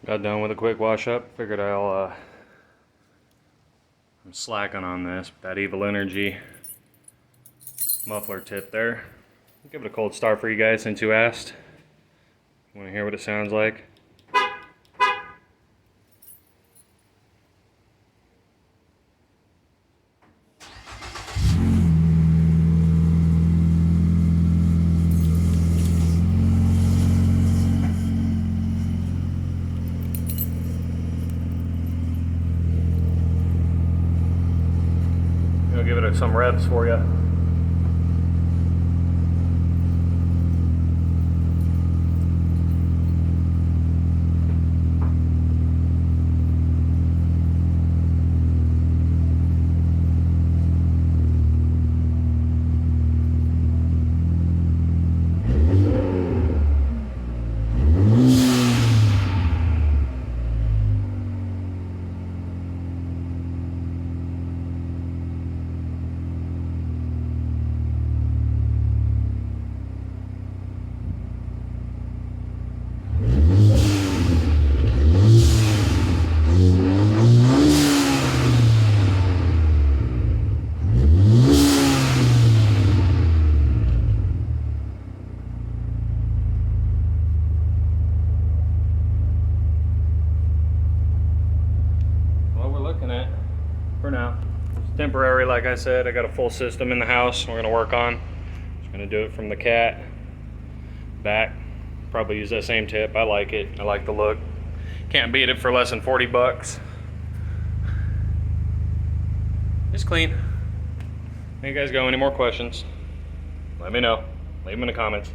Got done with a quick wash up. Figured I'm slacking on this. That Evil Energy muffler tip there. I'll give it a cold start for you guys since you asked. Want to hear what it sounds like? I'll give it some revs for you. Looking at for now. It's temporary, like I said. I got a full system in the house we're gonna work on. Just gonna do it from the cat back. Probably use that same tip. I like it. I like the look. Can't beat it for less than 40 bucks. It's clean. There you guys go. Any more questions? Let me know. Leave them in the comments.